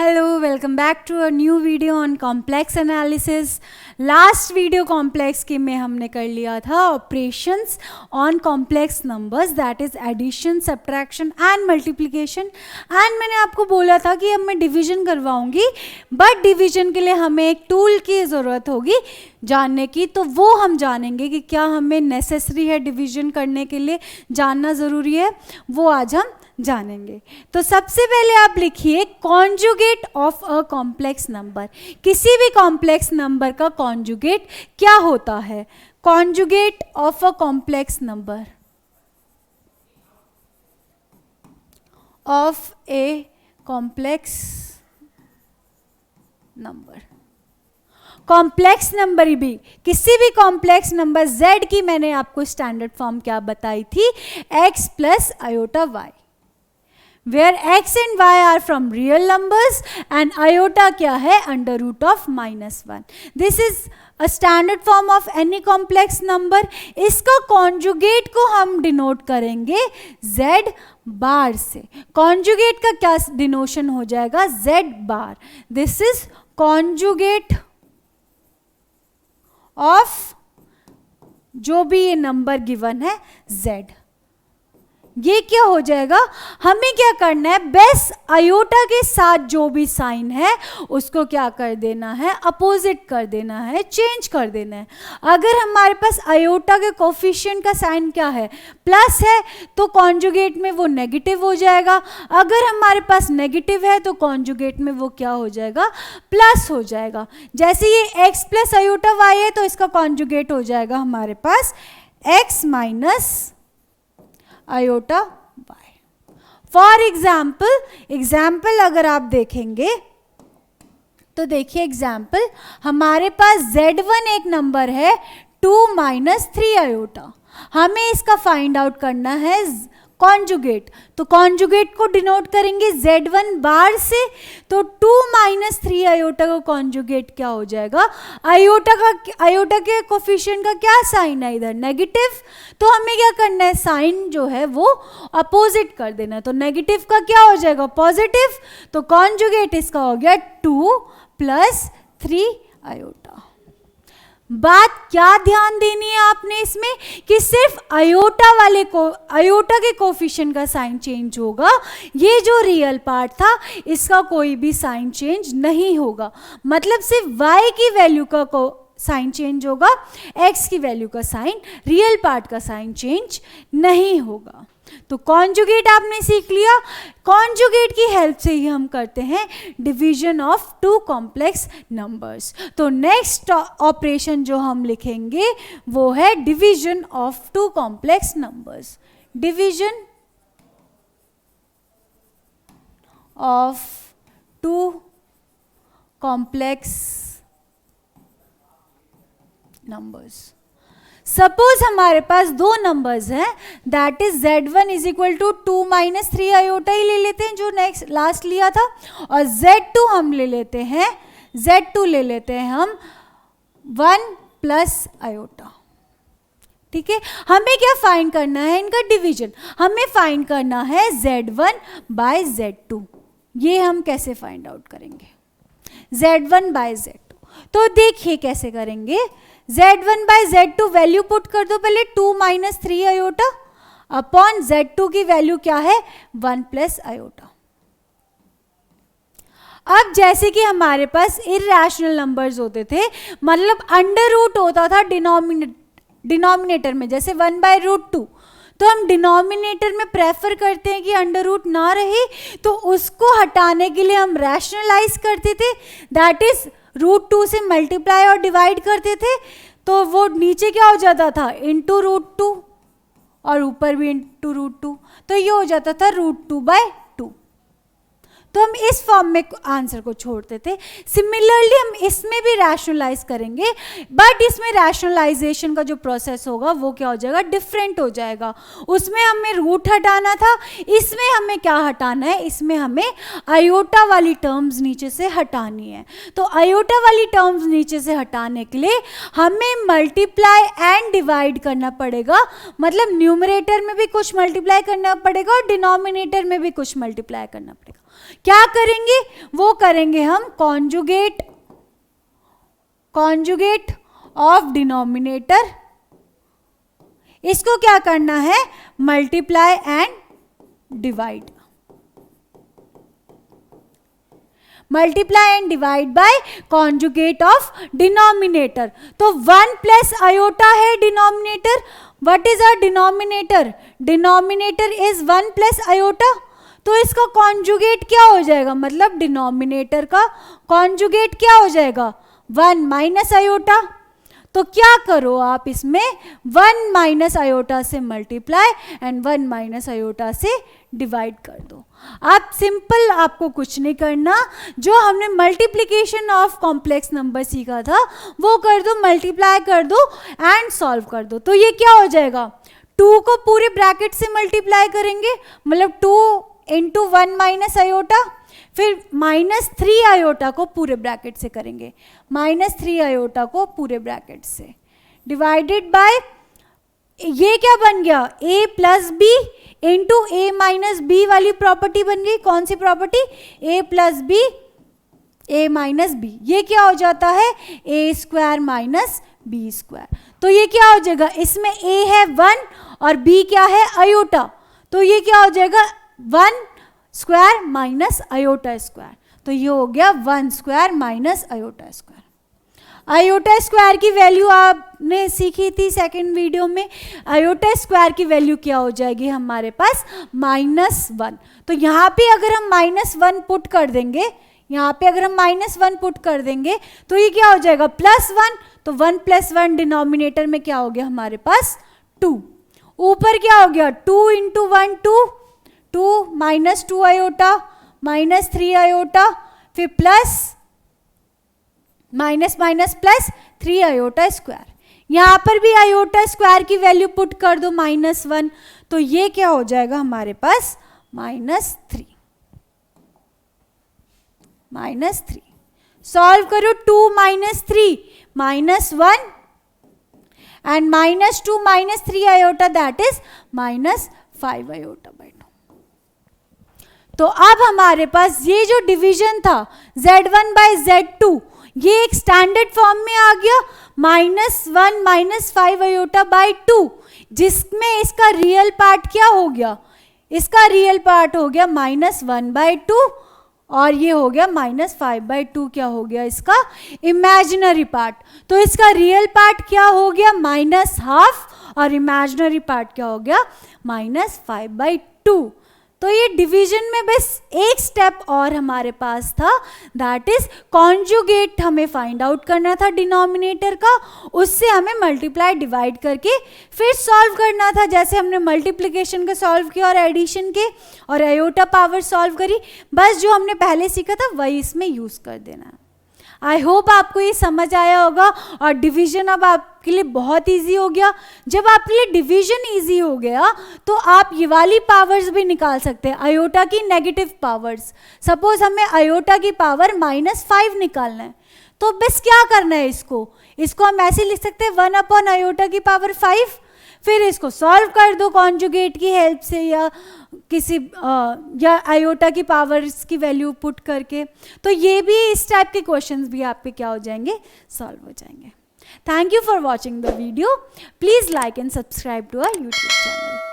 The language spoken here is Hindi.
Hello, welcome back to a new video on complex analysis. Last video complex के में हमने कर लिया था operations on complex numbers, that is addition, subtraction and multiplication. And मैंने आपको बोला था कि अब मैं डिवीजन करवाऊंगी, बट डिवीजन के लिए हमें एक टूल की ज़रूरत होगी जानने की. तो वो हम जानेंगे कि क्या हमें नेसेसरी है डिवीजन करने के लिए, जानना ज़रूरी है, वो आज हम जानेंगे. तो सबसे पहले आप लिखिए conjugate of a complex number. किसी भी कॉम्प्लेक्स नंबर का कॉन्जुगेट क्या होता है? Conjugate of a complex number of a complex number. Complex number भी, किसी भी कॉम्प्लेक्स नंबर z की मैंने आपको स्टैंडर्ड फॉर्म क्या बताई थी? x plus iota y, where x and y are from real numbers and iota क्या है? under root of -1. This is a standard form of any complex number. इसका कॉन्जुगेट को हम डिनोट करेंगे z बार से. कॉन्जुगेट का क्या डिनोशन हो जाएगा? z bar. This is conjugate of जो भी ये नंबर गिवन है z. ये क्या हो जाएगा? हमें क्या करना है? बेस आयोटा के साथ जो भी साइन है उसको क्या कर देना है? अपोजिट कर देना है, चेंज कर देना है. अगर हमारे पास आयोटा के कोफिशिएंट का साइन क्या है? प्लस है, तो कॉन्जुगेट में वो नेगेटिव हो जाएगा. अगर हमारे पास नेगेटिव है तो कॉन्जुगेट में वो क्या हो जाएगा? प्लस हो जाएगा. जैसे ये x प्लस आयोटा y है तो इसका कॉन्जुगेट हो जाएगा हमारे पास x minus iota y. For example अगर आप देखेंगे तो देखिए एग्जाम्पल, हमारे पास z1 एक नंबर है 2 माइनस 3 आयोटा. हमें इसका फाइंड आउट करना है कॉन्जुगेट. तो कॉन्जुगेट को डिनोट करेंगे z1 बार से. तो 2 माइनस 3 आयोटा का कॉन्जुगेट क्या हो जाएगा? आयोटा के कोफिशिएंट का क्या साइन है? इधर नेगेटिव. तो हमें क्या करना है? साइन जो है वो अपोजिट कर देना है. तो नेगेटिव का क्या हो जाएगा? पॉजिटिव. तो कॉन्जुगेट इसका हो गया 2 प्लस 3 आयोटा. बात क्या ध्यान देनी है आपने इसमें कि सिर्फ आयोटा के कोफिशिएंट का साइन चेंज होगा. ये जो रियल पार्ट था इसका कोई भी साइन चेंज नहीं होगा. मतलब सिर्फ y की वैल्यू का साइन चेंज होगा, x की वैल्यू का साइन, रियल पार्ट का साइन चेंज नहीं होगा. तो कॉन्जुगेट आपने सीख लिया. कॉन्जुगेट की हेल्प से ही हम करते हैं division of two complex numbers. तो नेक्स्ट ऑपरेशन जो हम लिखेंगे वो है division of two complex numbers. Division of two complex numbers. Suppose हमारे पास दो नंबर्स हैं, that is z1 is equal to 2 minus 3 iota ही ले लेते हैं जो नेक्स्ट लास्ट लिया था, और z2 हम ले लेते हैं, हम 1 प्लस आयोटा. ठीक है. हमें क्या फाइंड करना है? इनका डिवीजन. हमें फाइंड करना है z1 बाय z2. ये हम कैसे फाइंड आउट करेंगे? z1 bye z2. तो देखिए कैसे करेंगे. z1 bye z2 value put कर दो पहले, 2 माइनस 3 आयोटा अपॉन z2 की वैल्यू क्या है? 1 प्लस आयोटा. अब जैसे कि हमारे पास इरैशनल नंबर्स होते थे, मतलब अंडर रूट होता था डिनोमिनेटर में, जैसे 1 बाय रूट 2, तो हम डिनोमिनेटर में प्रेफर करते हैं कि अंडर रूट ना रहे, तो उसको हटाने के लिए हम रैशनलाइज करते थे, दैट इज √2 से मल्टीप्लाई और डिवाइड करते थे. तो वो नीचे क्या हो जाता था? इंटू √2, और ऊपर भी इंटू √2. तो ये हो जाता था √2 बाय 2. तो हम इस फॉर्म में आंसर को छोड़ते थे. सिमिलरली हम इसमें भी रैशनलाइज करेंगे, बट इसमें रैशनलाइजेशन का जो प्रोसेस होगा वो क्या हो जाएगा? डिफरेंट हो जाएगा. उसमें हमें रूट हटाना था, इसमें हमें क्या हटाना है? इसमें हमें आयोटा वाली टर्म्स नीचे से हटानी है. तो आयोटा वाली टर्म्स नीचे से हटाने के लिए हमें मल्टीप्लाई एंड डिवाइड करना पड़ेगा. मतलब न्यूमरेटर में भी कुछ मल्टीप्लाई करना पड़ेगा और डिनोमिनेटर में भी कुछ मल्टीप्लाई करना पड़ेगा. क्या करेंगे, वो करेंगे हम कॉन्जुगेट ऑफ डिनोमिनेटर। इसको क्या करना है, multiply and divide, multiply and divide by conjugate of denominator. तो 1 प्लस आयोटा है denominator. What is our denominator, denominator is 1 plus iota. तो इसका कॉन्जुगेट क्या हो जाएगा, मतलब डिनोमिनेटर का कॉन्जुगेट क्या हो जाएगा, 1 माइनस आयोटा। तो क्या करो आप इसमें 1 माइनस आयोटा से मल्टीप्लाई एंड 1 माइनस आयोटा से डिवाइड कर दो। आप सिंपल, आपको कुछ नहीं करना, जो हमने मल्टीप्लिकेशन ऑफ कॉम्प्लेक्स नंबर सीखा था वो कर दो, मल्टीप्लाई कर दो एंड सॉल्व कर दो। तो ये क्या हो जाएगा, 2 को पूरे ब्रैकेट से मल्टीप्लाई करेंगे, मतलब 2 इंटू 1 माइनस आयोटा, फिर -3 आयोटा को पूरे ब्रैकेट से करेंगे, -3 आयोटा को पूरे ब्रैकेट से डिवाइडेड बाय, ये क्या बन गया, a plus B into A minus B वाली प्रॉपर्टी बन गई। कौन सी property, a plus B A minus B. ये क्या हो जाता है, a square minus B square. तो ये क्या हो जाएगा, इसमें a है 1 और b क्या है आयोटा, तो ये क्या हो जाएगा 1 स्क्वायर माइनस आयोटा स्क्वायर। तो ये हो गया 1 square minus iota square. Iota square की वैल्यू आपने सीखी थी सेकंड वीडियो में। आयोटा स्क्वायर की वैल्यू क्या हो जाएगी हमारे पास, -1। तो यहाँ पे अगर हम -1 पुट कर देंगे, यहाँ पे अगर हम -1 पुट कर देंगे तो ये क्या हो जाएगा, +1। तो 1 + 1 डिनोमिनेटर में क्या हो गया हमारे पास 2। ऊपर क्या हो गया 2 इंटू 1 2 -2 आयोटा -3 आयोटा, फिर plus minus minus plus 3 iota square. यहाँ पर भी आयोटा स्क्वायर की वैल्यू पुट कर दो -1, तो ये क्या हो जाएगा हमारे पास -3। सॉल्व करो, 2 - 3 -1 and -2 -3 iota that is -5 iota by 2। तो अब हमारे पास ये जो डिवीजन था Z1 बाय Z2, ये एक स्टैंडर्ड फॉर्म में आ गया, -1 -5 आयोटा बाय 2, जिसमें इसका रियल पार्ट क्या हो गया, इसका रियल पार्ट हो गया -1 बाय 2 और ये हो गया -5 बाय 2 क्या हो गया इसका इमेजिनरी पार्ट। तो इसका रियल पार्ट क्या हो गया -12 और इमेजिनरी पार्ट क्या हो गया -5 बाय 2। तो ये डिवीजन में बस एक स्टेप और हमारे पास था, दैट इज कॉन्जुगेट हमें फाइंड आउट करना था डिनोमिनेटर का, उससे हमें मल्टीप्लाई डिवाइड करके फिर सॉल्व करना था, जैसे हमने मल्टीप्लिकेशन का सॉल्व किया और एडिशन के और आयोटा पावर सॉल्व करी। बस जो हमने पहले सीखा था वही इसमें यूज कर देना है। आई होप आपको ये समझ आया होगा और डिवीजन अब आपके लिए बहुत इजी हो गया। जब आपके लिए डिवीजन इजी हो गया तो आप ये वाली पावर्स भी निकाल सकते हैं, आयोटा की नेगेटिव पावर्स। सपोज हमें आयोटा की पावर -5 निकालना है, तो बस क्या करना है, इसको हम ऐसे लिख सकते हैं 1 आयोटा की पावर 5, फिर इसको सॉल्व कर दो कॉन्जुगेट की हेल्प से या किसी या आयोटा की पावर्स की वैल्यू पुट करके। तो ये भी इस टाइप के क्वेश्चंस भी आपके क्या हो जाएंगे, सॉल्व हो जाएंगे। Thank you for watching the video. Please like and subscribe to our YouTube channel.